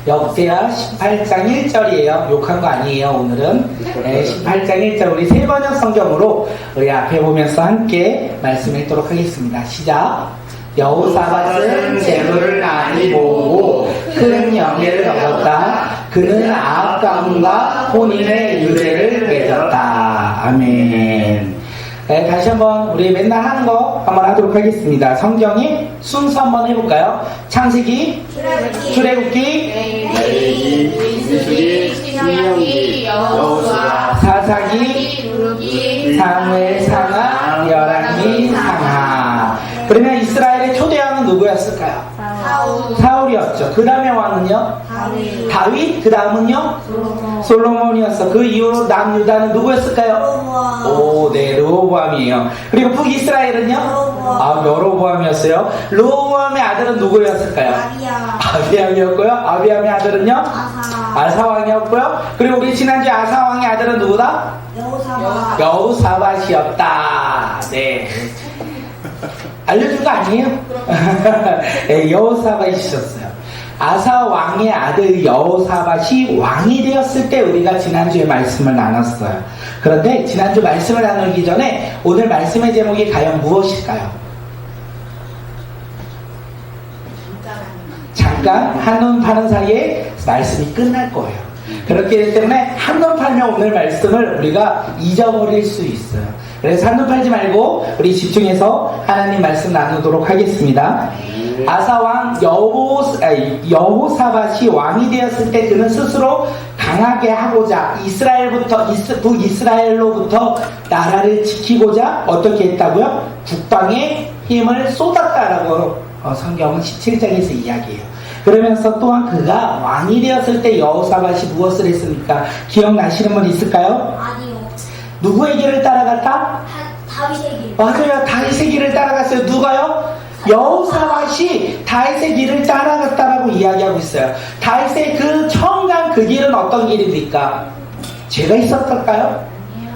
역대하 18장 1절이에요. 욕한 거 아니에요, 오늘은. 18장 1절 우리 세번역 성경으로 우리 앞에 보면서 함께 말씀을 읽도록 하겠습니다. 시작. 여호사밧은 재물을 많이 모으고 큰 영예를 얻었다. 그는 아합 가문과 혼인의 유대를 맺었다. 아멘. 네, 다시 한번 우리 맨날 하는 거 한번 하도록 하겠습니다. 성경의 순서 한번 해볼까요? 창세기, 출애굽기, 민수기, 신명기, 여호수아, 사사기, 누르기, 사무엘, 상하, 열왕기, 상하. 그러면 이스라엘의 초대왕은 누구였을까요? 사울이었죠. 그 다음에 왕은요? 다윗. 그 다음은요? 솔로몬이었어. 그 이후로 남유다는 누구였을까요? 오, 네, 르호보암이에요. 그리고 북이스라엘은요? 여로보암이었어요. 르호보암의 아들은 누구였을까요? 아비암이었고요. 아비암의 아들은요? 아사왕이었고요. 그리고 우리 지난주에 아사왕의 아들은 누구다? 여호사밧이었다. 네. 알려준 거 아니에요? 네, 여호사밧이셨어요. 아사 왕의 아들 여호사밧이 왕이 되었을 때 우리가 지난주에 말씀을 나눴어요. 그런데 지난주 말씀을 나누기 전에 오늘 말씀의 제목이 과연 무엇일까요? 잠깐 한눈 파는 사이에 말씀이 끝날 거예요. 그렇기 때문에 한눈 팔면 오늘 말씀을 우리가 잊어버릴 수 있어요. 그래서 한눈 팔지 말고 우리 집중해서 하나님 말씀 나누도록 하겠습니다. 아사왕 여호사밧이 왕이 되었을 때 그는 스스로 강하게 하고자 북이스라엘로부터 나라를 지키고자 어떻게 했다고요? 국방에 힘을 쏟았다라고 성경은 17장에서 이야기해요. 그러면서 또한 그가 왕이 되었을 때 여호사밧이 무엇을 했습니까? 기억나시는 분 있을까요? 아니요. 누구의 길을 따라갔다? 다윗의 길. 맞아요. 다윗의 길을 따라갔어요. 누가요? 여호사밧이 다윗의 길을 따라갔다라고 이야기하고 있어요. 다윗의 그 처음 간 그 길은 어떤 길입니까? 죄가 있었을까요?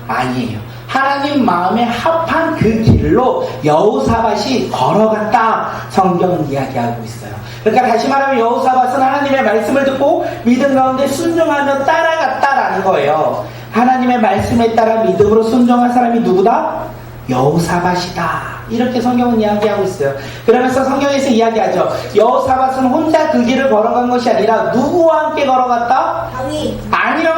아니에요. 하나님 마음에 합한 그 길로 여호사밧이 걸어갔다. 성경은 이야기하고 있어요. 그러니까 다시 말하면 여호사밧은 하나님의 말씀을 듣고 믿음 가운데 순종하며 따라갔다라는 거예요. 하나님의 말씀에 따라 믿음으로 순종한 사람이 누구다? 여호사밧이다. 이렇게 성경은 이야기하고 있어요. 그러면서 성경에서 이야기하죠. 여호사밧은 혼자 그 길을 걸어간 것이 아니라 누구와 함께 걸어갔다? 다윗. 아니요.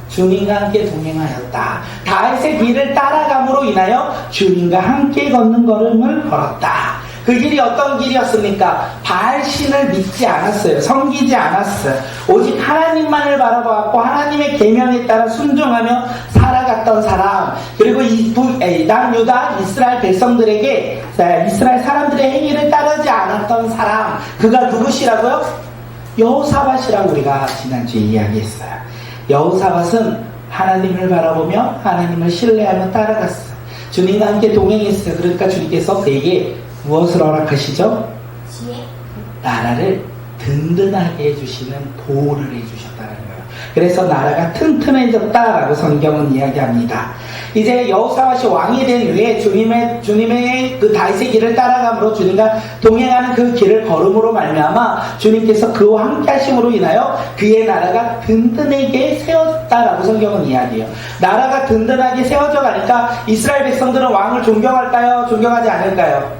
주님과 함께 동행하였다. 다윗의 길을 따라감으로 인하여 주님과 함께 걷는 걸음을 걸었다. 그 길이 어떤 길이었습니까? 바알신을 믿지 않았어요. 섬기지 않았어요. 오직 하나님만을 바라보았고 하나님의 계명에 따라 순종하며 살아갔던 사람. 그리고 남유다 이스라엘 백성들에게 이스라엘 사람들의 행위를 따르지 않았던 사람. 그가 누구시라고요? 여호사밧이라고 우리가 지난주에 이야기했어요. 여호사밧은 하나님을 바라보며 하나님을 신뢰하며 따라갔어요. 주님과 함께 동행했어요. 그러니까 주님께서 그에게 무엇을 허락하시죠? 지혜. 나라를 든든하게 해주시는 보호를 해주셨다는 거예요. 그래서 나라가 튼튼해졌다라고 성경은 이야기합니다. 이제 여호사밧이 왕이 된 후에 주님의 그 다윗의 길을 따라감으로 주님과 동행하는 그 길을 걸음으로 말미암아 주님께서 그와 함께 하심으로 인하여 그의 나라가 든든하게 세웠다라고 성경은 이야기해요. 나라가 든든하게 세워져 가니까 이스라엘 백성들은 왕을 존경할까요? 존경하지 않을까요?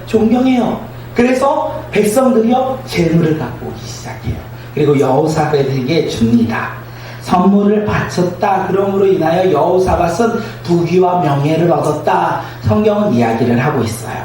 존경해요. 그래서 백성들이요 재물을 갖고 오기 시작해요. 그리고 여호사밧에게 줍니다. 선물을 바쳤다. 그러므로 인하여 여호사밧은 부귀와 명예를 얻었다. 성경은 이야기를 하고 있어요.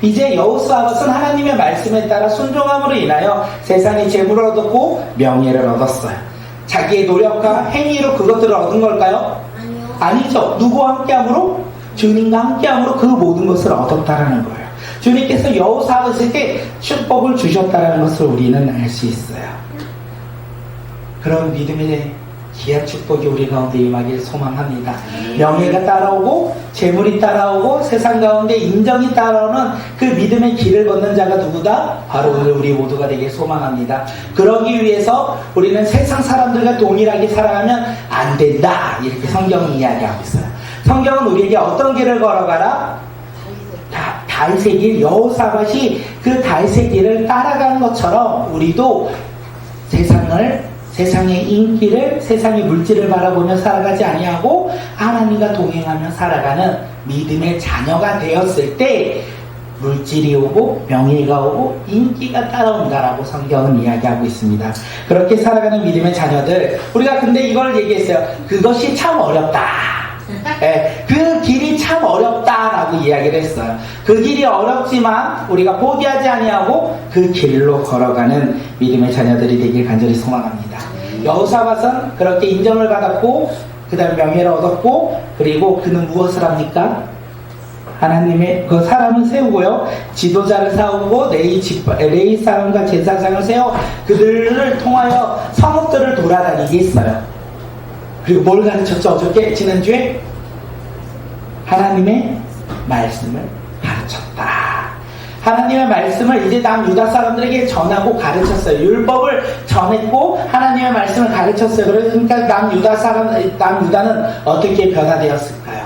이제 여호사밧은 하나님의 말씀에 따라 순종함으로 인하여 세상에 재물을 얻었고 명예를 얻었어요. 자기의 노력과 행위로 그것들을 얻은 걸까요? 아니요. 아니죠. 누구와 함께함으로? 주님과 함께함으로 그 모든 것을 얻었다라는 거예요. 주님께서 여호사밧에게 축복을 주셨다는 것을 우리는 알 수 있어요. 그런 믿음의 귀한 축복이 우리 가운데 임하길 소망합니다. 명예가 따라오고 재물이 따라오고 세상 가운데 인정이 따라오는 그 믿음의 길을 걷는 자가 누구다? 바로 오늘 우리 모두가 되길 소망합니다. 그러기 위해서 우리는 세상 사람들과 동일하게 살아가면 안 된다. 이렇게 성경은 이야기하고 있어요. 성경은 우리에게 어떤 길을 걸어가라? 다윗의 길, 여호사밧이 그 다윗의 길을 따라가는 것처럼 우리도 세상의 인기를, 세상의 물질을 바라보며 살아가지 아니하고 하나님과 동행하며 살아가는 믿음의 자녀가 되었을 때 물질이 오고 명예가 오고 인기가 따라온다라고 성경은 이야기하고 있습니다. 그렇게 살아가는 믿음의 자녀들, 우리가 근데 이걸 얘기했어요. 그것이 참 어렵다. 예, 그 길이 참 어렵다라고 이야기를 했어요. 그 길이 어렵지만 우리가 포기하지 아니하고 그 길로 걸어가는 믿음의 자녀들이 되길 간절히 소망합니다. 여호사밧은 그렇게 인정을 받았고 그 다음 명예를 얻었고, 그리고 그는 무엇을 합니까? 하나님의 그 사람을 세우고요, 지도자를 세우고 레위 사람과 제사장을 세워 그들을 통하여 성읍들을 돌아다니게 했어요. 그리고 뭘 가르쳤죠? 어저께 지난주에 하나님의 말씀을 가르쳤다. 하나님의 말씀을 이제 남유다 사람들에게 전하고 가르쳤어요. 율법을 전했고 하나님의 말씀을 가르쳤어요. 그러니까 남유다는 어떻게 변화되었을까요?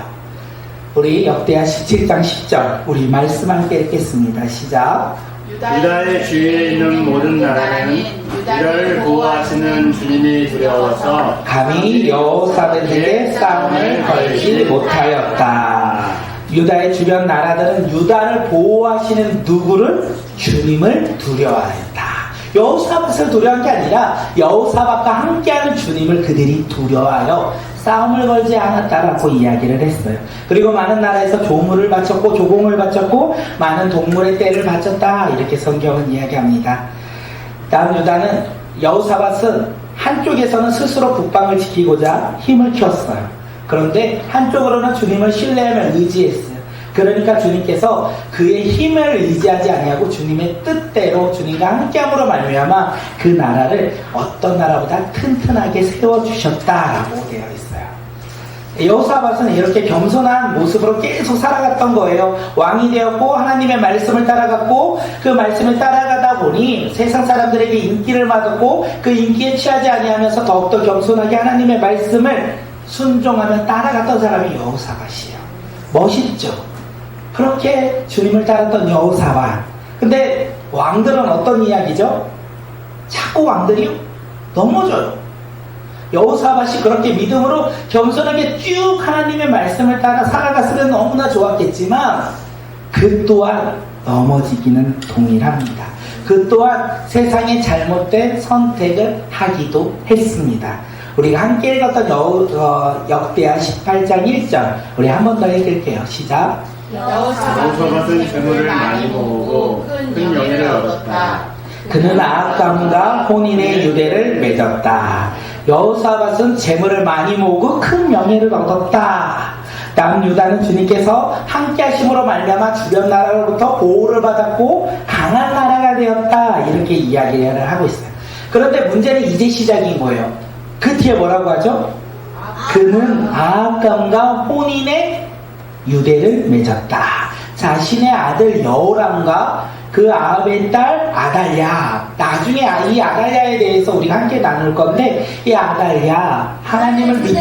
우리 역대하 17장 10절 우리 말씀 함께 읽겠습니다. 시작. 유다의 주위에 있는 모든 나라는 유다를 보호하시는 주님이 두려워서 감히 여호사밧에게 싸움을 걸지 못하였다. 유다의 주변 나라들은 유다를 보호하시는 누구를? 주님을 두려워하였다. 여호사밧을 두려워한 게 아니라 여호사밧과 함께하는 주님을 그들이 두려워하여 싸움을 걸지 않았다라고 이야기를 했어요. 그리고 많은 나라에서 조물을 바쳤고 조공을 바쳤고 많은 동물의 떼를 바쳤다, 이렇게 성경은 이야기합니다. 다음 유다는, 여호사밧은 한쪽에서는 스스로 국방을 지키고자 힘을 키웠어요. 그런데 한쪽으로는 주님을 신뢰하며 의지했어요. 그러니까 주님께서 그의 힘을 의지하지 아니하고 주님의 뜻대로 주님과 함께함으로 말미암아 그 나라를 어떤 나라보다 튼튼하게 세워주셨다라고 되어 있어요. 여호사밧은 이렇게 겸손한 모습으로 계속 살아갔던 거예요. 왕이 되었고 하나님의 말씀을 따라갔고 그 말씀을 따라가다 보니 세상 사람들에게 인기를 받았고 그 인기에 취하지 아니하면서 더욱더 겸손하게 하나님의 말씀을 순종하며 따라갔던 사람이 여호사밧이에요. 멋있죠? 그렇게 주님을 따랐던 여호사밧. 근데 왕들은 어떤 이야기죠? 자꾸 왕들이요? 넘어져요. 여호사밧이 그렇게 믿음으로 겸손하게 쭉 하나님의 말씀을 따라 살아갔으면 너무나 좋았겠지만 그 또한 넘어지기는 동일합니다. 그 또한 세상의 잘못된 선택을 하기도 했습니다. 우리가 함께 읽었던 역대하 18장 1절 우리 한 번 더 읽을게요. 시작. 여호사밧은 재물을 많이 모으고 큰 명예를 얻었다. 그는 악감과 혼인의 유대를 맺었다. 여호사밧은 재물을 많이 모으고 큰 명예를 얻었다. 남유다는 주님께서 함께 하심으로 말미암아 주변 나라로부터 보호를 받았고 강한 나라가 되었다, 이렇게 이야기를 하고 있어요. 그런데 문제는 이제 시작인 거예요. 그 뒤에 뭐라고 하죠? 그는 악감과 혼인의 유대를 맺었다. 자신의 아들 여호람과 그 아합의 딸 아달랴. 나중에 이 아달랴에 대해서 우리가 함께 나눌 건데, 이 아달랴 하나님을 믿지.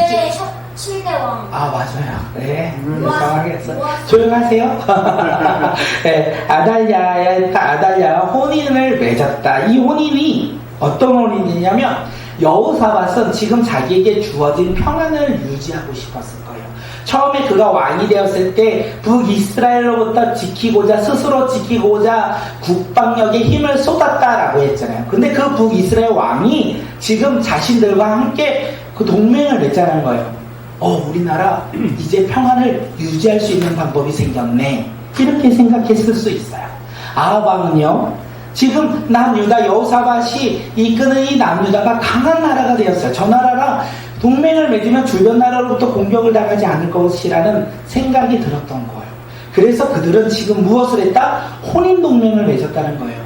7대 왕. 아, 맞아요. 네, 이상하겠어. 조용하세요. 네, 아달랴와 혼인을 맺었다. 이 혼인이 어떤 혼인이냐면 여호사밧은 지금 자기에게 주어진 평안을 유지하고 싶었을 거예요. 처음에 그가 왕이 되었을 때 북이스라엘로부터 스스로 지키고자 국방력에 힘을 쏟았다라고 했잖아요. 근데 그 북이스라엘 왕이 지금 자신들과 함께 그 동맹을 맺자는 거예요. 우리나라 이제 평안을 유지할 수 있는 방법이 생겼네, 이렇게 생각했을 수 있어요. 아합 왕은요, 지금 남유다 여호사밧이 이끄는 이 남유다가 강한 나라가 되었어요. 저 나라랑 동맹을 맺으면 주변 나라로부터 공격을 당하지 않을 것이라는 생각이 들었던 거예요. 그래서 그들은 지금 무엇을 했다? 혼인 동맹을 맺었다는 거예요.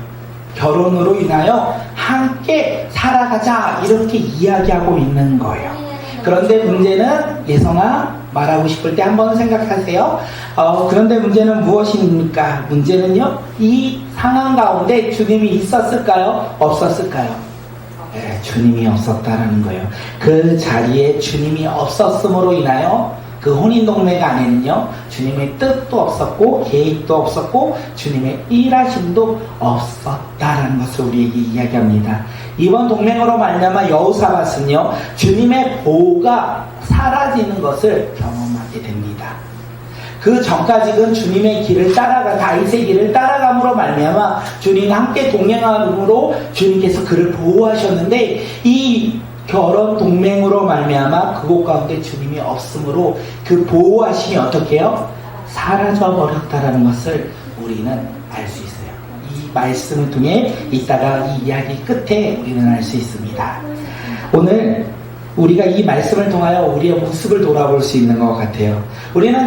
결혼으로 인하여 함께 살아가자, 이렇게 이야기하고 있는 거예요. 그런데 문제는, 예성아 말하고 싶을 때 한번 생각하세요. 그런데 문제는 무엇입니까? 문제는요, 이 상황 가운데 주님이 있었을까요? 없었을까요? 네, 주님이 없었다라는 거예요. 그 자리에 주님이 없었음으로 인하여 그 그 혼인동맹 안에는요, 주님의 뜻도 없었고, 계획도 없었고, 주님의 일하심도 없었다라는 것을 우리에게 이야기합니다. 이번 동맹으로 말미암아 여호사밧은요, 주님의 보호가 사라지는 것을 경험하게 됩니다. 그 전까지는 주님의 길을 다윗의 길을 따라감으로 말미암아 주님과 함께 동행함으로 주님께서 그를 보호하셨는데, 이 결혼 동맹으로 말미암아 그곳 가운데 주님이 없으므로 그 보호하심이 어떻게 해요? 사라져 버렸다라는 것을 우리는 알 수 있어요. 이 말씀을 통해 이따가 이 이야기 끝에 우리는 알 수 있습니다. 오늘 우리가 이 말씀을 통하여 우리의 모습을 돌아볼 수 있는 것 같아요. 우리는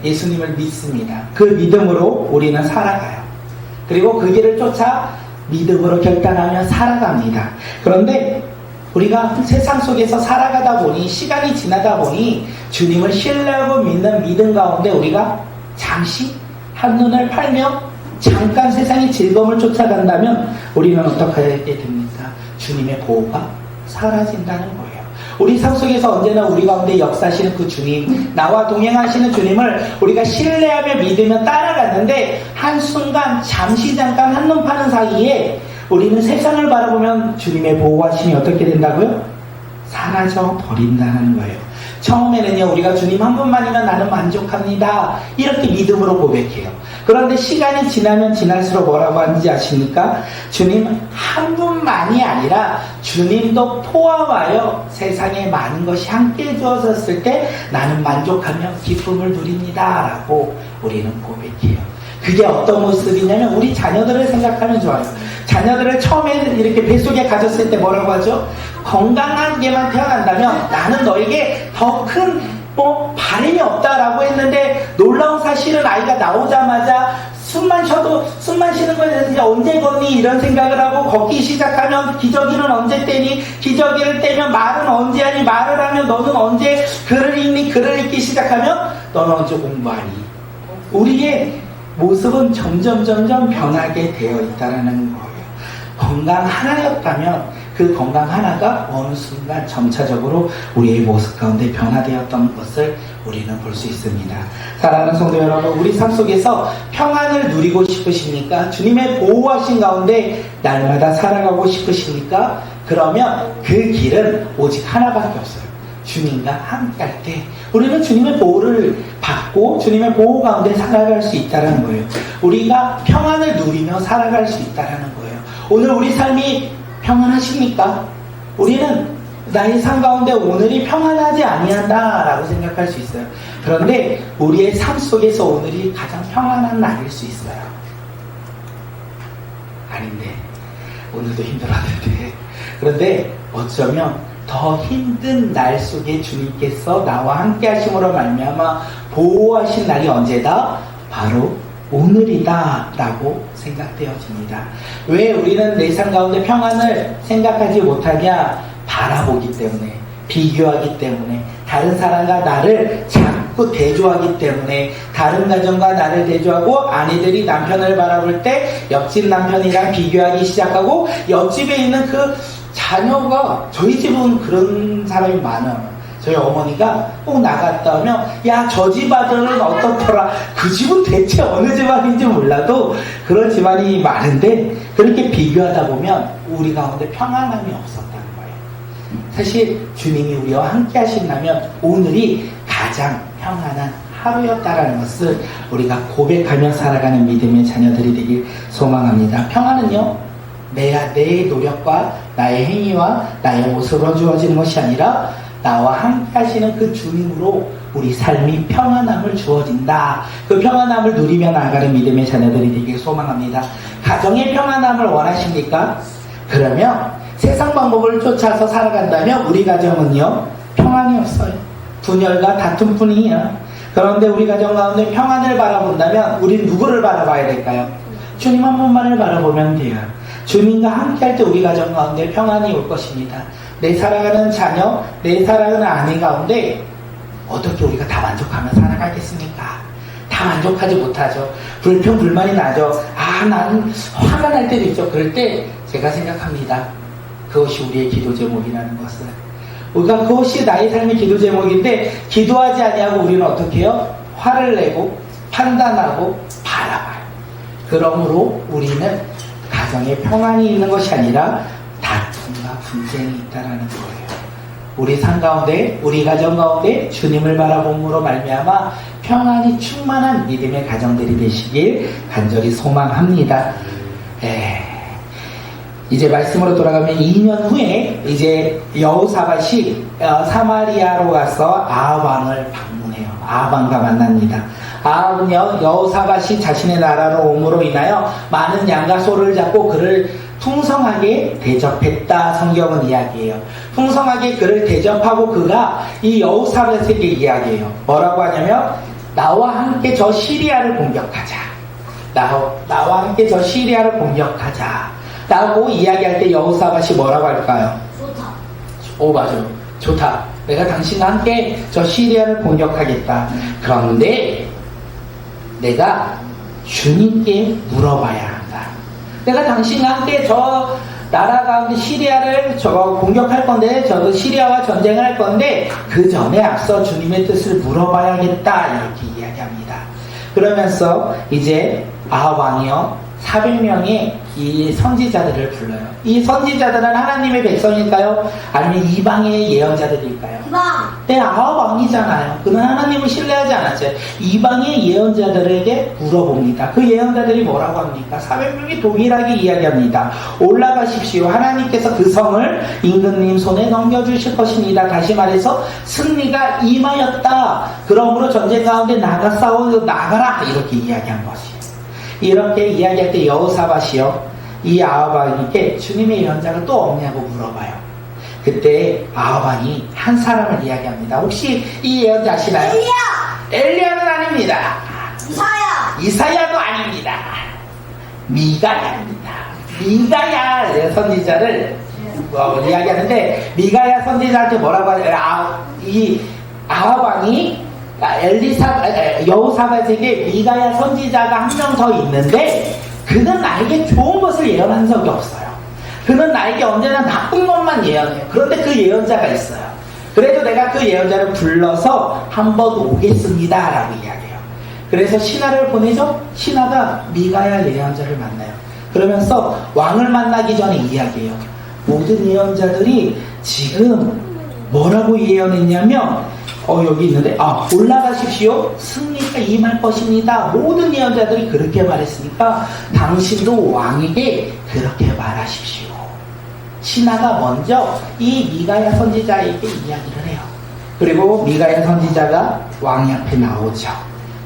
예수님을 믿습니다. 그 믿음으로 우리는 살아가요. 그리고 그 길을 쫓아 믿음으로 결단하며 살아갑니다. 그런데 우리가 세상 속에서 살아가다 보니, 시간이 지나다 보니 주님을 신뢰하고 믿는 믿음 가운데 우리가 잠시 한눈을 팔며 잠깐 세상의 즐거움을 쫓아간다면 우리는 어떻게 하게 됩니까? 주님의 보호가 사라진다는 거예요. 우리 삶 속에서 언제나 우리 가운데 역사하시는 그 주님, 나와 동행하시는 주님을 우리가 신뢰하며 믿으며 따라갔는데 한순간 잠깐 한눈 파는 사이에 우리는 세상을 바라보면 주님의 보호하심이 어떻게 된다고요? 사라져 버린다는 거예요. 처음에는요, 우리가 주님 한 분만이면 나는 만족합니다, 이렇게 믿음으로 고백해요. 그런데 시간이 지나면 지날수록 뭐라고 하는지 아십니까? 주님 한 분만이 아니라 주님도 포함하여 세상에 많은 것이 함께 주어졌을 때 나는 만족하며 기쁨을 누립니다 라고 우리는 고백해요. 그게 어떤 모습이냐면, 우리 자녀들을 생각하면 좋아요. 자녀들을 처음에 이렇게 뱃속에 가졌을 때 뭐라고 하죠? 건강하게만 태어난다면 나는 너에게 더 큰 바람이 없다라고 했는데, 놀라운 사실은 아이가 나오자마자 숨만 쉬는 거에 대해서 언제 걷니 이런 생각을 하고, 걷기 시작하면 기저귀는 언제 떼니, 기저귀를 떼면 말은 언제 하니, 말을 하면 너는 언제 글을 읽니, 글을 읽기 시작하면 너는 언제 공부하니. 우리의 모습은 점점 변하게 되어 있다는 거예요. 건강 하나였다면 그 건강 하나가 어느 순간 점차적으로 우리의 모습 가운데 변화되었던 것을 우리는 볼 수 있습니다. 사랑하는 성도 여러분, 우리 삶 속에서 평안을 누리고 싶으십니까? 주님의 보호하신 가운데 날마다 살아가고 싶으십니까? 그러면 그 길은 오직 하나밖에 없어요. 주님과 함께 할 때 우리는 주님의 보호를 받고 주님의 보호 가운데 살아갈 수 있다는 거예요. 우리가 평안을 누리며 살아갈 수 있다는 거예요. 오늘 우리 삶이 평안하십니까? 우리는 나의 삶 가운데 오늘이 평안하지 아니한다 라고 생각할 수 있어요. 그런데 우리의 삶 속에서 오늘이 가장 평안한 날일 수 있어요. 아닌데, 오늘도 힘들었는데. 그런데 어쩌면 더 힘든 날 속에 주님께서 나와 함께 하심으로 말미암아 보호하신 날이 언제다? 바로 오늘이다 라고 생각되어집니다. 왜 우리는 내 삶 가운데 평안을 생각하지 못하냐? 바라보기 때문에, 비교하기 때문에, 다른 사람과 나를 자꾸 대조하기 때문에, 다른 가정과 나를 대조하고, 아내들이 남편을 바라볼 때 옆집 남편이랑 비교하기 시작하고, 옆집에 있는 그 자녀가, 저희 집은 그런 사람이 많아요. 저희 어머니가 꼭 나갔다 오면, 야, 저 집 아들은 어떻더라. 그 집은 대체 어느 집안인지 몰라도 그런 집안이 많은데, 그렇게 비교하다 보면 우리 가운데 평안함이 없었다는 거예요. 사실 주님이 우리와 함께 하신다면 오늘이 가장 평안한 하루였다라는 것을 우리가 고백하며 살아가는 믿음의 자녀들이 되길 소망합니다. 평안은요, 내 노력과 나의 행위와 나의 모습으로 주어지는 것이 아니라 나와 함께 하시는 그 주님으로 우리 삶이 평안함을 주어진다. 그 평안함을 누리며 나아가는 믿음의 자녀들이 되길 소망합니다. 가정의 평안함을 원하십니까? 그러면 세상 방법을 쫓아서 살아간다면 우리 가정은요, 평안이 없어요. 분열과 다툼뿐이에요. 그런데 우리 가정 가운데 평안을 바라본다면 우리는 누구를 바라봐야 될까요? 주님 한 분만을 바라보면 돼요. 주님과 함께 할 때 우리 가정 가운데 평안이 올 것입니다. 내 사랑하는 자녀, 내 사랑하는 아내 가운데 어떻게 우리가 다 만족하며 살아가겠습니까? 다 만족하지 못하죠. 불평, 불만이 나죠. 나는 화가 날 때도 있죠. 그럴 때 제가 생각합니다. 그것이 우리의 기도 제목이라는 것을. 그러니까 그것이 나의 삶의 기도 제목인데 기도하지 아니하고 우리는 어떻게 해요? 화를 내고 판단하고 바라봐요. 그러므로 우리는 가정에 평안이 있는 것이 아니라 다툼과 분쟁이 있다라는 거예요. 우리 삶 가운데, 우리 가정 가운데 주님을 바라봄으로 말미암아 평안이 충만한 믿음의 가정들이 되시길 간절히 소망합니다. 이제 말씀으로 돌아가면 2년 후에 이제 여호사밧이 사마리아로 가서 아합 왕을 방문해요. 아합 왕과 만납니다. 아합은요, 여호사밧이 자신의 나라로 옴으로 인하여 많은 양과 소를 잡고 그를 풍성하게 대접했다, 성경은 이야기해요. 풍성하게 그를 대접하고 그가 이 여호사밧에게 이야기해요. 뭐라고 하냐면 나와 함께 저 시리아를 공격하자. 나와 함께 저 시리아를 공격하자 라고 이야기할 때 여호사밧이 뭐라고 할까요? 좋다. 오, 맞아요. 좋다. 내가 당신과 함께 저 시리아를 공격하겠다. 그런데 내가 주님께 물어봐야 한다. 내가 당신과 함께 저 나라 가운데 시리아를 공격할 건데, 저도 시리아와 전쟁을 할 건데 그 전에 앞서 주님의 뜻을 물어봐야겠다, 이렇게 이야기합니다. 그러면서 이제 아합 왕이요 400명의 이 선지자들을 불러요. 이 선지자들은 하나님의 백성일까요? 아니면 이방의 예언자들일까요? 이방. 네, 아합 왕이잖아요. 그는 하나님을 신뢰하지 않았어요. 이방의 예언자들에게 물어봅니다. 그 예언자들이 뭐라고 합니까? 400명이 동일하게 이야기합니다. 올라가십시오. 하나님께서 그 성을 임금님 손에 넘겨주실 것입니다. 다시 말해서 승리가 임하였다. 그러므로 전쟁 가운데 나가라. 이렇게 이야기한 것이에요. 이렇게 이야기할 때 여호사밧이요, 이 아합 왕에게 주님의 예언자가 또 없냐고 물어봐요. 그때 아합 왕이 한 사람을 이야기합니다. 혹시 이 예언자 아시나요? 엘리야는 아닙니다. 이사야도 아닙니다. 미가야입니다. 미가야 선지자를 이야기하는데, 미가야 선지자한테 뭐라고 하냐, 이 아합 왕이 여호사밧에게 미가야 선지자가 한 명 더 있는데 그는 나에게 좋은 것을 예언한 적이 없어요. 그는 나에게 언제나 나쁜 것만 예언해요. 그런데 그 예언자가 있어요. 그래도 내가 그 예언자를 불러서 한번 오겠습니다 라고 이야기해요. 그래서 신하를 보내죠. 신하가 미가야 예언자를 만나요. 그러면서 왕을 만나기 전에 이야기해요. 모든 예언자들이 지금 뭐라고 예언했냐면 여기 있는데, 올라가십시오. 승리가 임할 것입니다. 모든 예언자들이 그렇게 말했으니까 당신도 왕에게 그렇게 말하십시오. 신하가 먼저 이 미가야 선지자에게 이야기를 해요. 그리고 미가야 선지자가 왕 앞에 나오죠.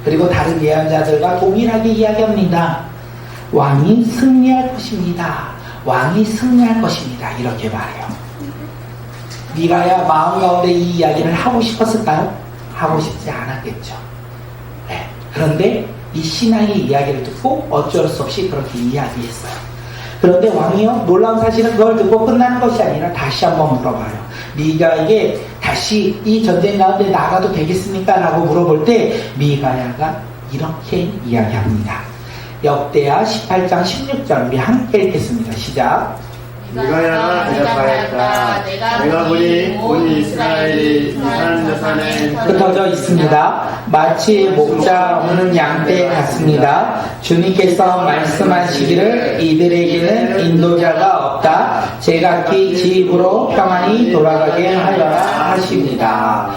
그리고 다른 예언자들과 동일하게 이야기합니다. 왕이 승리할 것입니다. 왕이 승리할 것입니다. 이렇게 말해요. 미가야 마음 가운데 이 이야기를 하고 싶었을까요? 하고 싶지 않았겠죠. 네. 그런데 이 신하의 이야기를 듣고 어쩔 수 없이 그렇게 이야기했어요. 그런데 왕이요, 놀라운 사실은 그걸 듣고 끝나는 것이 아니라 다시 한번 물어봐요. 미가에게 다시 이 전쟁 가운데 나가도 되겠습니까? 라고 물어볼 때 미가야가 이렇게 이야기합니다. 역대하 18장 16절 우리 함께 읽겠습니다. 시작. 미가야가 대답하였다. 내가 보니 온 이스라엘이 이산저산에 흩어져 있습니다. 마치 목자 없는 양떼 같습니다. 주님께서 말씀하시기를 이들에게는 인도자가 없다. 제각기 집으로 평안히 돌아가게 하여라 하십니다.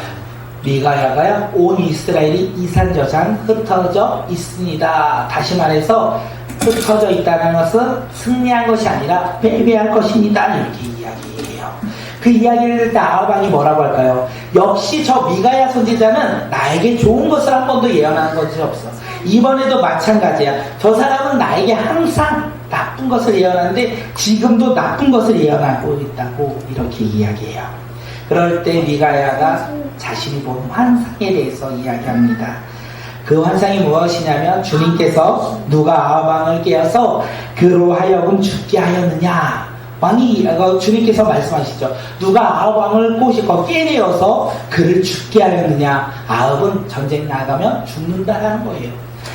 미가야가 온 이스라엘이 이산저산 흩어져 있습니다. 다시 말해서 흩어져 있다는 것은 승리한 것이 아니라 패배할 것입니다. 이렇게 이야기해요. 그 이야기를 들 때 아합 왕이 뭐라고 할까요? 역시 저 미가야 선지자는 나에게 좋은 것을 한 번도 예언한 것이 없어. 이번에도 마찬가지야. 저 사람은 나에게 항상 나쁜 것을 예언하는데 지금도 나쁜 것을 예언하고 있다고 이렇게 이야기해요. 그럴 때 미가야가 자신이 본 환상에 대해서 이야기합니다. 그 환상이 무엇이냐면 주님께서 누가 아합 왕을 깨어서 그로 하여금 죽게 하였느냐. 왕이 주님께서 말씀하시죠. 누가 아합 왕을 깨내어서 그를 죽게 하였느냐. 아합은 전쟁 나가면 죽는다라는 거예요.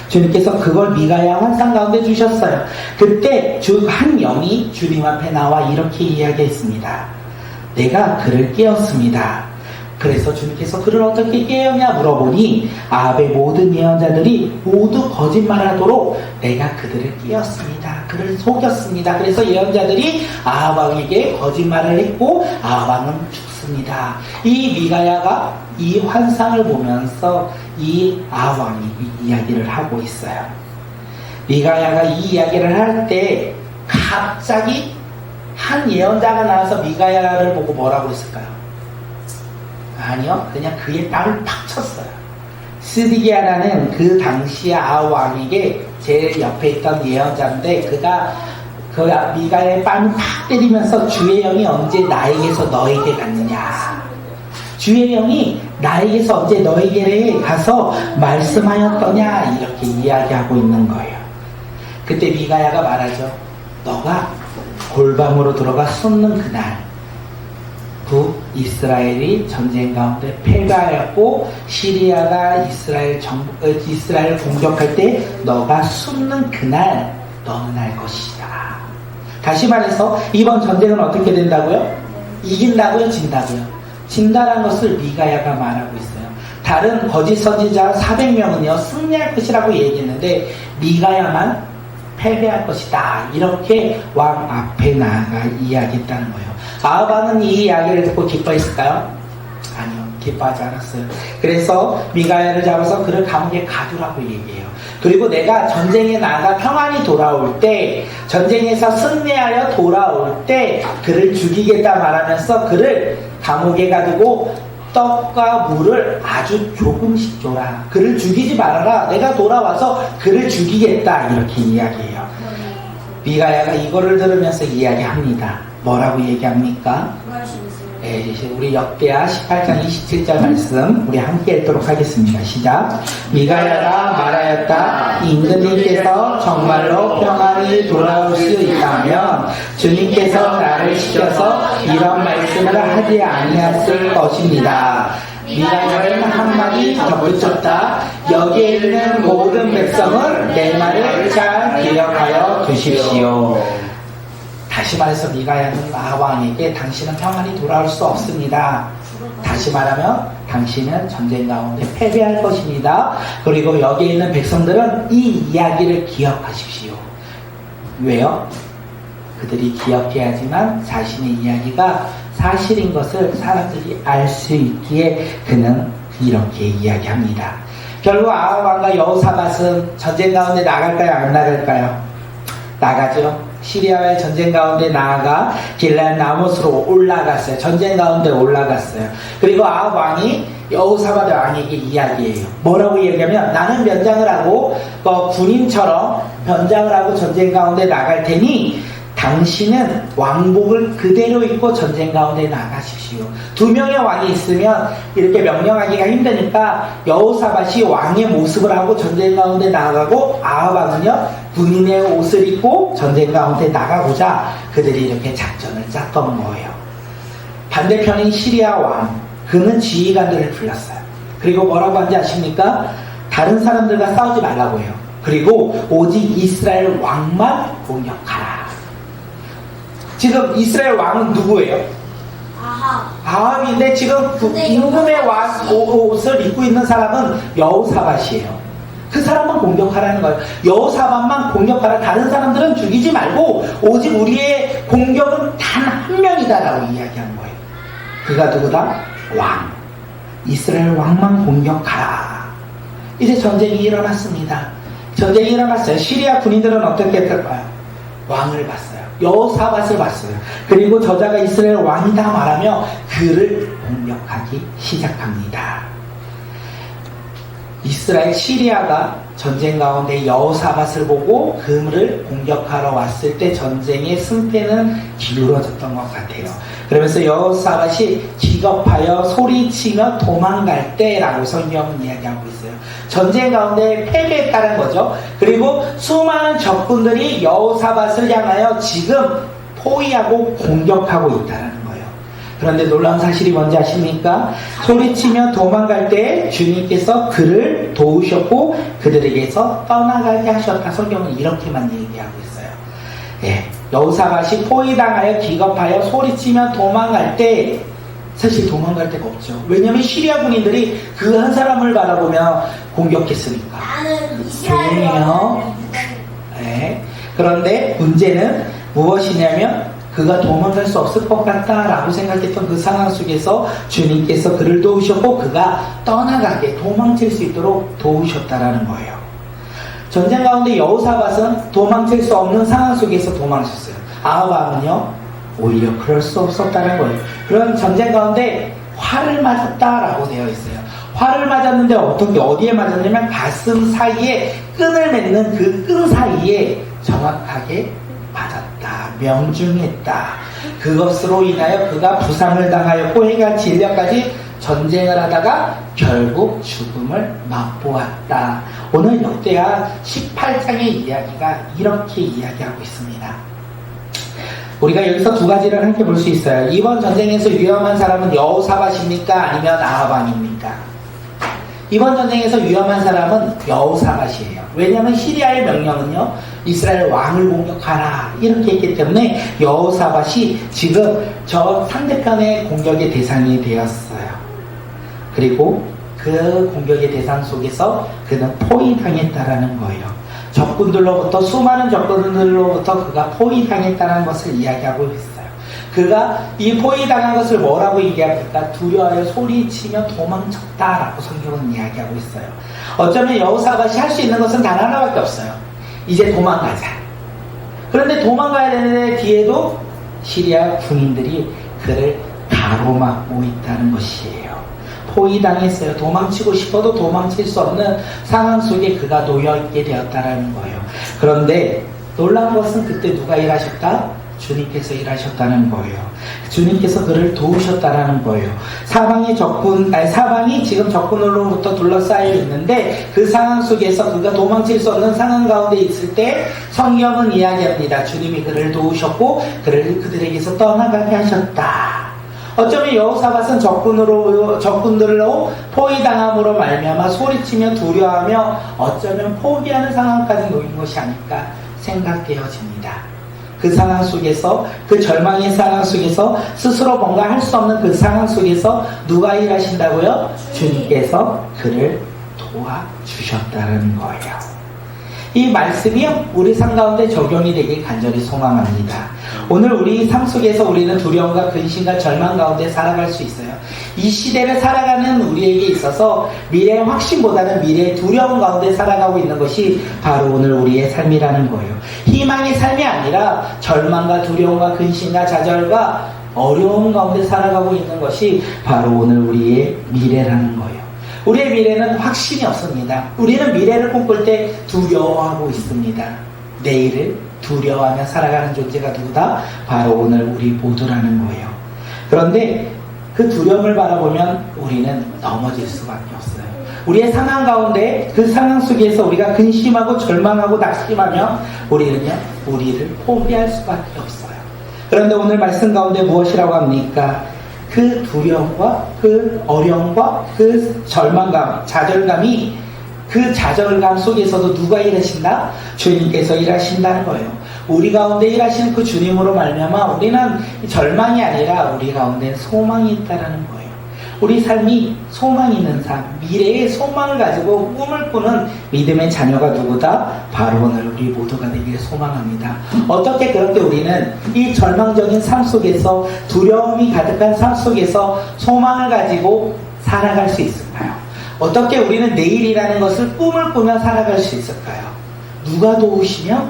주님께서 그걸 미가야 환상 가운데 주셨어요. 그때 한 영이 주님 앞에 나와 이렇게 이야기했습니다. 내가 그를 깨웠습니다. 그래서 주님께서 그를 어떻게 깨웠냐 물어보니 아합의 모든 예언자들이 모두 거짓말하도록 내가 그들을 깨웠습니다. 그를 속였습니다. 그래서 예언자들이 아합 왕에게 거짓말을 했고 아합 왕은 죽습니다. 이 미가야가 이 환상을 보면서 이 아합 왕이 이야기를 하고 있어요. 미가야가 이 이야기를 할 때 갑자기 한 예언자가 나와서 미가야를 보고 뭐라고 했을까요? 아니요, 그냥 그의 뺨을 팍 쳤어요. 스디기야라는 그 당시의 아합 왕에게 제일 옆에 있던 예언자인데 그가 그 미가야의 뺨을 팍 때리면서 주의 영이 언제 나에게서 너에게 갔느냐, 주의 영이 나에게서 언제 너에게 가서 말씀하였더냐, 이렇게 이야기하고 있는 거예요. 그때 미가야가 말하죠. 너가 골방으로 들어가 쏟는 그날 북이스라엘이 전쟁 가운데 패배하였고 시리아가 이스라엘을 공격할 때 너가 숨는 그날 너는 알 것이다. 다시 말해서 이번 전쟁은 어떻게 된다고요? 이긴다고요? 진다고요? 진다라는 것을 미가야가 말하고 있어요. 다른 거짓 선지자 400명은요 승리할 것이라고 얘기했는데 미가야만 패배할 것이다. 이렇게 왕 앞에 나아가 이야기했다는 거예요. 아합 왕은 이 이야기를 듣고 기뻐했을까요? 아니요, 기뻐하지 않았어요. 그래서 미가야를 잡아서 그를 감옥에 가두라고 얘기해요. 그리고 내가 전쟁에 나가 평안히 돌아올 때, 전쟁에서 승리하여 돌아올 때 그를 죽이겠다 말하면서 그를 감옥에 가두고 떡과 물을 아주 조금씩 줘라. 그를 죽이지 말아라. 내가 돌아와서 그를 죽이겠다. 이렇게 이야기해요. 미가야가 이거를 들으면서 이야기합니다. 뭐라고 얘기합니까? 네, 우리 역대하 18장 27절 말씀 우리 함께 읽도록 하겠습니다. 시작. 미가야가 말하였다. 임금님께서 정말로 평안히 돌아올 수 있다면 주님께서 나를 시켜서 이런 말씀을 하지 아니했을 것입니다. 미가야는 한마디 덧붙였다. 여기에 있는 모든 백성은 내 말을 잘 기억하여 두십시오. 다시 말해서 미가야는 아합 왕에게 당신은 평안히 돌아올 수 없습니다. 다시 말하면 당신은 전쟁 가운데 패배할 것입니다. 그리고 여기에 있는 백성들은 이 이야기를 기억하십시오. 왜요? 그들이 기억해야지만 자신의 이야기가 사실인 것을 사람들이 알 수 있기에 그는 이렇게 이야기합니다. 결국 아합 왕과 여호사밧은 전쟁 가운데 나갈까요? 안 나갈까요? 나가죠. 시리아와의 전쟁 가운데 나아가 길랄 나못으로 올라갔어요. 전쟁 가운데 올라갔어요. 그리고 아합 왕이 여호사밧 왕에게 이야기해요. 뭐라고 얘기하면 나는 변장을 하고 군인처럼 변장을 하고 전쟁 가운데 나갈 테니 당신은 왕복을 그대로 입고 전쟁 가운데 나가십시오. 2명의 왕이 있으면 이렇게 명령하기가 힘드니까 여호사밧이 왕의 모습을 하고 전쟁 가운데 나가고 아합 왕은요 군인의 옷을 입고 전쟁 가운데 나가고자 그들이 이렇게 작전을 짰던 거예요. 반대편인 시리아 왕, 그는 지휘관들을 불렀어요. 그리고 뭐라고 하는지 아십니까? 다른 사람들과 싸우지 말라고 해요. 그리고 오직 이스라엘 왕만 공격하라. 지금 이스라엘 왕은 누구예요? 아합인데 지금 임금의 왕 옷을 입고 있는 사람은 여호사밧이에요. 그 사람만 공격하라는 거예요. 여호사밧만 공격하라. 다른 사람들은 죽이지 말고 오직 우리의 공격은 단 한 명이다라고 이야기한 거예요. 그가 누구다? 왕. 이스라엘 왕만 공격하라. 이제 전쟁이 일어났습니다. 전쟁이 일어났어요. 시리아 군인들은 어떻게 했을까요? 왕을 봤어요. 여호사밧을 봤어요. 그리고 저자가 이스라엘 왕이다 말하며 그를 공격하기 시작합니다. 이스라엘 시리아가 전쟁 가운데 여호사밧을 보고 그를 공격하러 왔을 때 전쟁의 승패는 기울어졌던 것 같아요. 그러면서 여호사밧이 기겁하여 소리치며 도망갈 때라고 성경은 이야기하고 있어요. 전쟁 가운데 패배했다는 거죠. 그리고 수많은 적군들이 여호사밧을 향하여 지금 포위하고 공격하고 있다는 거예요. 그런데 놀라운 사실이 뭔지 아십니까? 소리치며 도망갈 때 주님께서 그를 도우셨고 그들에게서 떠나가게 하셨다. 성경은 이렇게만 얘기하고 있어요. 예, 여호사밧이 포위당하여 기겁하여 소리치며 도망갈 때 사실 도망갈 데가 없죠. 왜냐하면 시리아 군인들이 그 한 사람을 바라보며 공격했으니까. 나는 이스라엘 조용히요. 왕을 네. 그런데 문제는 무엇이냐면 그가 도망갈 수 없을 것 같다라고 생각했던 그 상황 속에서 주님께서 그를 도우셨고 그가 떠나가게 도망칠 수 있도록 도우셨다라는 거예요. 전쟁 가운데 여호사밧은 도망칠 수 없는 상황 속에서 도망쳤어요. 아합 왕은요 오히려 그럴 수 없었다는 거예요. 그런 전쟁 가운데 활을 맞았다라고 되어 있어요. 활을 맞았는데 어디에 맞았냐면 가슴 사이에 끈을 맺는 그 끈 사이에 정확하게 맞았다. 명중했다. 그것으로 인하여 그가 부상을 당하였고 해가 진려까지 전쟁을 하다가 결국 죽음을 맛보았다. 오늘 역대하 18장의 이야기가 이렇게 이야기하고 있습니다. 우리가 여기서 두 가지를 함께 볼 수 있어요. 이번 전쟁에서 위험한 사람은 여호사밧입니까? 아니면 아합 왕입니까? 이번 전쟁에서 위험한 사람은 여호사밧이에요. 왜냐하면 시리아의 명령은요 이스라엘 왕을 공격하라 이렇게 했기 때문에 여호사밧이 지금 저 상대편의 공격의 대상이 되었어요. 그리고 그 공격의 대상 속에서 그는 포위당했다라는 거예요. 적군들로부터 수많은 적군들로부터 그가 포위당했다는 것을 이야기하고 있어요. 그가 이 포위당한 것을 뭐라고 얘기합니까? 두려워하여 소리치며 도망쳤다라고 성경은 이야기하고 있어요. 어쩌면 여호사밧이 할 수 있는 것은 단 하나밖에 없어요. 이제 도망가자. 그런데 도망가야 되는데 뒤에도 시리아 군인들이 그를 가로막고 있다는 것이에요. 포위당했어요. 도망치고 싶어도 도망칠 수 없는 상황 속에 그가 놓여있게 되었다는 거예요. 그런데 놀라운 것은 그때 누가 일하셨다? 주님께서 일하셨다는 거예요. 주님께서 그를 도우셨다는 거예요. 사방이 지금 적군으로부터 둘러싸여 있는데 그 상황 속에서 그가 도망칠 수 없는 상황 가운데 있을 때 성경은 이야기합니다. 주님이 그를 도우셨고 그를 그들에게서 떠나가게 하셨다. 어쩌면 여호사밧은 적군들로 포위당함으로 말미암아 소리치며 두려워하며 어쩌면 포기하는 상황까지 놓인 것이 아닐까 생각되어집니다. 그 상황 속에서 그 절망의 상황 속에서 스스로 뭔가 할 수 없는 그 상황 속에서 누가 일하신다고요? 주님께서 그를 도와주셨다는 거예요. 이 말씀이요 우리 삶 가운데 적용이 되길 간절히 소망합니다. 오늘 우리 삶 속에서 우리는 두려움과 근심과 절망 가운데 살아갈 수 있어요. 이 시대를 살아가는 우리에게 있어서 미래의 확신보다는 미래의 두려움 가운데 살아가고 있는 것이 바로 오늘 우리의 삶이라는 거예요. 희망의 삶이 아니라 절망과 두려움과 근심과 좌절과 어려움 가운데 살아가고 있는 것이 바로 오늘 우리의 미래라는 거예요. 우리의 미래는 확신이 없습니다. 우리는 미래를 꿈꿀 때 두려워하고 있습니다. 내일을 두려워하며 살아가는 존재가 누구다? 바로 오늘 우리 모두라는 거예요. 그런데 그 두려움을 바라보면 우리는 넘어질 수밖에 없어요. 우리의 상황 가운데 그 상황 속에서 우리가 근심하고 절망하고 낙심하며 우리는요 우리를 포기할 수밖에 없어요. 그런데 오늘 말씀 가운데 무엇이라고 합니까? 그 두려움과 그 어려움과 그 절망감, 좌절감이 그 좌절감 속에서도 누가 일하신다? 주님께서 일하신다는 거예요. 우리 가운데 일하시는 그 주님으로 말미암아 우리는 절망이 아니라 우리 가운데 소망이 있다는 거예요. 우리 삶이 소망이 있는 삶, 미래의 소망을 가지고 꿈을 꾸는 믿음의 자녀가 누구다? 바로 오늘 우리 모두가 되기를 소망합니다. 어떻게 그렇게 우리는 이 절망적인 삶 속에서 두려움이 가득한 삶 속에서 소망을 가지고 살아갈 수 있을까요? 어떻게 우리는 내일이라는 것을 꿈을 꾸며 살아갈 수 있을까요? 누가 도우시며?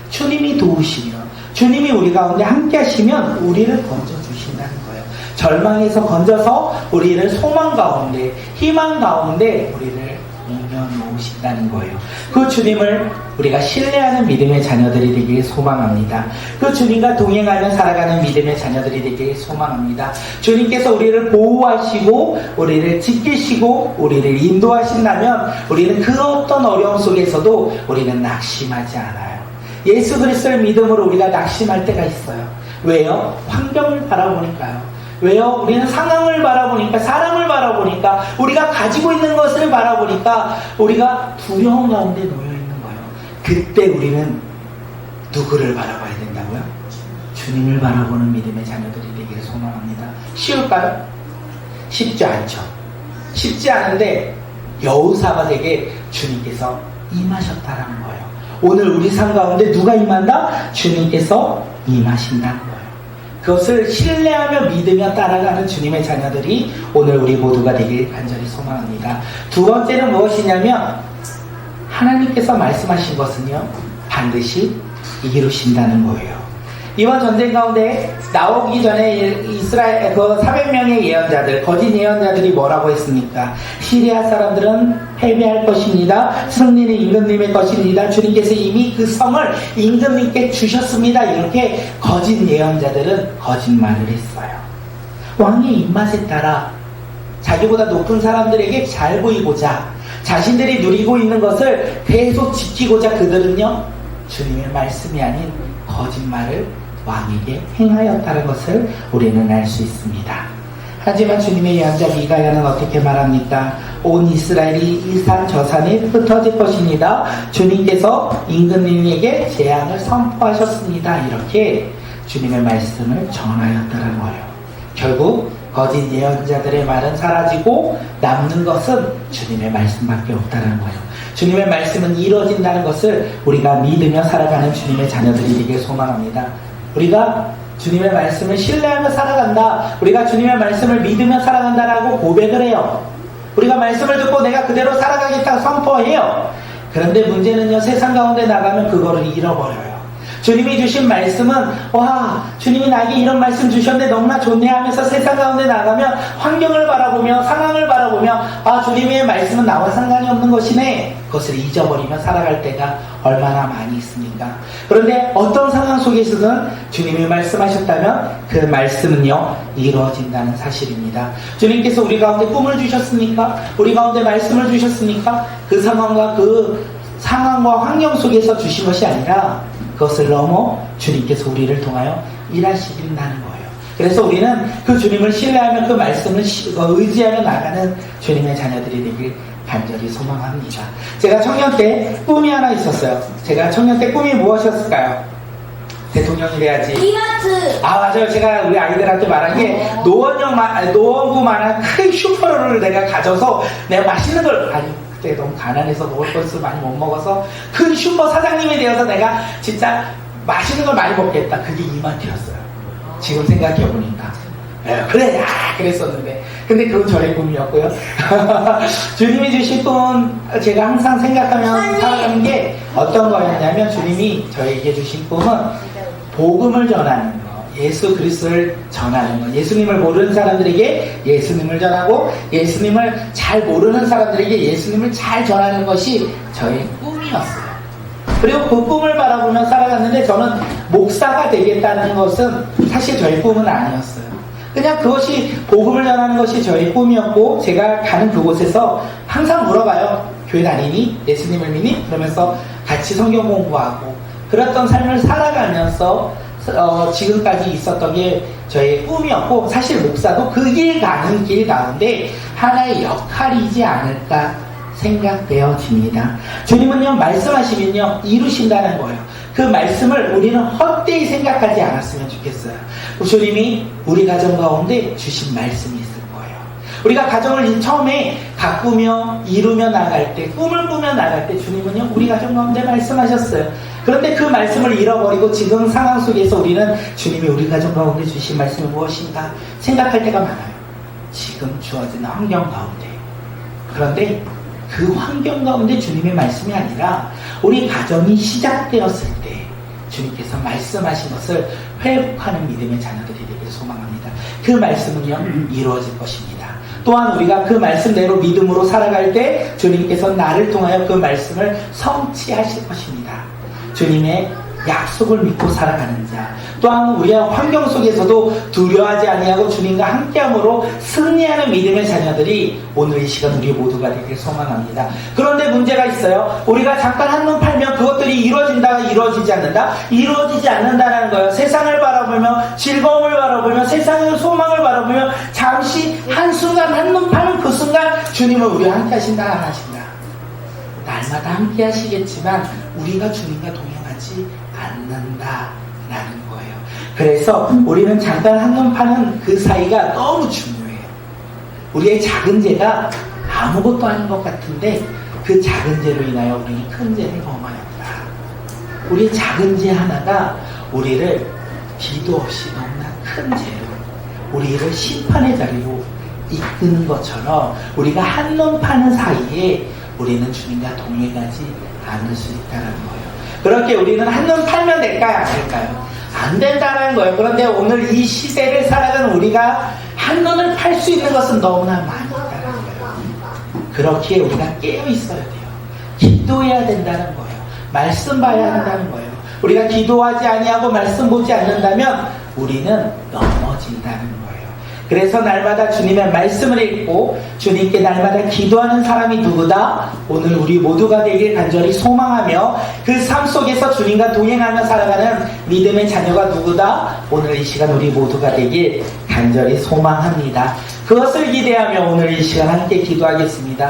주님이 도우시며 주님이 우리 가운데 함께 하시면 우리를 건져주신다는 거예요. 절망에서 건져서 우리를 소망 가운데 희망 가운데 우리를 옮겨놓으신다는 거예요. 그 주님을 우리가 신뢰하는 믿음의 자녀들이 되길 소망합니다. 그 주님과 동행하며 살아가는 믿음의 자녀들이 되길 소망합니다. 주님께서 우리를 보호하시고 우리를 지키시고 우리를 인도하신다면 우리는 그 어떤 어려움 속에서도 우리는 낙심하지 않아요. 예수 그리스도의 믿음으로 우리가 낙심할 때가 있어요. 왜요? 환경을 바라보니까요. 왜요? 우리는 상황을 바라보니까, 사람을 바라보니까, 우리가 가지고 있는 것을 바라보니까 우리가 두려움 가운데 놓여 있는 거예요. 그때 우리는 누구를 바라봐야 된다고요? 주님을 바라보는 믿음의 자녀들이 되기를 소망합니다. 쉬울까요? 쉽지 않죠. 쉽지 않은데 여호사밧에게 주님께서 임하셨다는 거예요. 오늘 우리 삶 가운데 누가 임한다? 주님께서 임하신다는 거예요. 그것을 신뢰하며 믿으며 따라가는 주님의 자녀들이 오늘 우리 모두가 되길 간절히 소망합니다. 두 번째는 무엇이냐면 하나님께서 말씀하신 것은요 반드시 이루신다는 거예요. 이번 전쟁 가운데 나오기 전에 이스라엘 400명의 예언자들, 거짓 예언자들이 뭐라고 했습니까? 시리아 사람들은 패배할 것입니다. 승리는 임금님의 것입니다. 주님께서 이미 그 성을 임금님께 주셨습니다. 이렇게 거짓 예언자들은 거짓말을 했어요. 왕의 입맛에 따라 자기보다 높은 사람들에게 잘 보이고자 자신들이 누리고 있는 것을 계속 지키고자 그들은요 주님의 말씀이 아닌 거짓말을 왕에게 행하였다는 것을 우리는 알 수 있습니다. 하지만 주님의 예언자 미가야는 어떻게 말합니까? 온 이스라엘이 이 산 저 산에 흩어질 것입니다. 주님께서 임금님에게 재앙을 선포하셨습니다. 이렇게 주님의 말씀을 전하였다는 거예요. 결국 거짓 예언자들의 말은 사라지고 남는 것은 주님의 말씀밖에 없다는 거예요. 주님의 말씀은 이루어진다는 것을 우리가 믿으며 살아가는 주님의 자녀들이 되길 소망합니다. 우리가 주님의 말씀을 신뢰하며 살아간다. 우리가 주님의 말씀을 믿으며 살아간다라고 고백을 해요. 우리가 말씀을 듣고 내가 그대로 살아가겠다고 선포해요. 그런데 문제는요, 세상 가운데 나가면 그거를 잃어버려요. 주님이 주신 말씀은 와 주님이 나에게 이런 말씀 주셨는데 너무나 좋네 하면서 세상 가운데 나가면 환경을 바라보며 상황을 바라보며 아 주님의 말씀은 나와 상관이 없는 것이네, 그것을 잊어버리며 살아갈 때가 얼마나 많이 있습니까? 그런데 어떤 상황 속에서든 주님이 말씀하셨다면 그 말씀은요 이루어진다는 사실입니다. 주님께서 우리 가운데 꿈을 주셨습니까? 우리 가운데 말씀을 주셨습니까? 그 상황과 환경 속에서 주신 것이 아니라 그것을 넘어 주님께서 우리를 통하여 일하시긴다는 거예요. 그래서 우리는 그 주님을 신뢰하며 그 말씀을 의지하며 나가는 주님의 자녀들이 되길 간절히 소망합니다. 제가 청년 때 꿈이 하나 있었어요. 제가 청년 때 꿈이 무엇이었을까요? 대통령이 돼야지. 이마트. 아 맞아요. 제가 우리 아이들한테 말한 게 노원구만한 큰 슈퍼를 내가 가져서 내가 맛있는 걸 그때 너무 가난해서 먹을 것을 많이 못 먹어서 큰 슈퍼 사장님이 되어서 내가 진짜 맛있는 걸 많이 먹겠다. 그게 이마트였어요. 지금 생각해보니까 그래 그랬었는데 근데 그건 저의 꿈이었고요. 주님이 주신 꿈은 제가 항상 생각하면 살아가는 게 어떤 거였냐면 주님이 저에게 주신 꿈은 복음을 전하는 거, 예수 그리스도를 전하는 거, 예수님을 모르는 사람들에게 예수님을 전하고 예수님을 잘 모르는 사람들에게 예수님을 잘 전하는 것이 저의 꿈이었어요. 그리고 그 꿈을 바라보며 살아갔는데 저는 목사가 되겠다는 것은 사실 저의 꿈은 아니었어요. 그냥 그것이 복음을 전하는 것이 저의 꿈이었고 제가 가는 그곳에서 항상 물어봐요. 교회 다니니? 예수님을 믿니? 그러면서 같이 성경 공부하고 그랬던 삶을 살아가면서 지금까지 있었던 게 저의 꿈이었고 사실 목사도 그 길 가는 길 가운데 하나의 역할이지 않을까 생각되어집니다. 주님은요 말씀하시면요 이루신다는 거예요. 그 말씀을 우리는 헛되이 생각하지 않았으면 좋겠어요. 주님이 우리 가정 가운데 주신 말씀이 있을 거예요. 우리가 가정을 처음에 가꾸며 이루며 나갈 때, 꿈을 꾸며 나갈 때 주님은요 우리 가정 가운데 말씀하셨어요. 그런데 그 말씀을 잃어버리고 지금 상황 속에서 우리는 주님이 우리 가정 가운데 주신 말씀이 무엇인가 생각할 때가 많아요. 지금 주어진 환경 가운데. 그런데 그 환경 가운데 주님의 말씀이 아니라 우리 가정이 시작되었을 때 주님께서 말씀하신 것을 회복하는 믿음의 자녀들이 되길 소망합니다. 그 말씀은요 이루어질 것입니다. 또한 우리가 그 말씀대로 믿음으로 살아갈 때 주님께서 나를 통하여 그 말씀을 성취하실 것입니다. 주님의 약속을 믿고 살아가는 자, 또한 우리의 환경 속에서도 두려워하지 아니하고 주님과 함께함으로 승리하는 믿음의 자녀들이 오늘 이 시간 우리 모두가 되길 소망합니다. 그런데 문제가 있어요. 우리가 잠깐 한눈 팔면 그것들이 이루어진다가 이루어지지 않는다? 이루어지지 않는다는 거예요. 세상을 바라보며 즐거움을 바라보며 세상의 소망을 바라보며 잠시 한순간 한눈 파는 그 순간 주님은 우리와 함께 하신다 안 하신다? 날마다 함께 하시겠지만 우리가 주님과 동행하지 않는다라는 거예요. 그래서 우리는 잠깐 한눈 파는 그 사이가 너무 중요해요. 우리의 작은 죄가 아무것도 아닌 것 같은데 그 작은 죄로 인하여 우리는 큰 죄를 범하였다. 우리의 작은 죄 하나가 우리를 기도 없이 너무나 큰 죄로 우리를 심판의 자리로 이끄는 것처럼 우리가 한눈 파는 사이에 우리는 주님과 동행하지 않을 수 있다는 거예요. 그렇게 우리는 한눈 팔면 될까요? 안 될까요? 안 된다는 거예요. 그런데 오늘 이 시대를 살아가는 우리가 한눈을 팔 수 있는 것은 너무나 많이 있다는 거예요. 그렇게 우리가 깨어 있어야 돼요. 기도해야 된다는 거예요. 말씀 봐야 한다는 거예요. 우리가 기도하지 아니하고 말씀 보지 않는다면 우리는 넘어진다는 거예요. 그래서 날마다 주님의 말씀을 읽고 주님께 날마다 기도하는 사람이 누구다? 오늘 우리 모두가 되길 간절히 소망하며 그 삶 속에서 주님과 동행하며 살아가는 믿음의 자녀가 누구다? 오늘 이 시간 우리 모두가 되길 간절히 소망합니다. 그것을 기대하며 오늘 이 시간 함께 기도하겠습니다.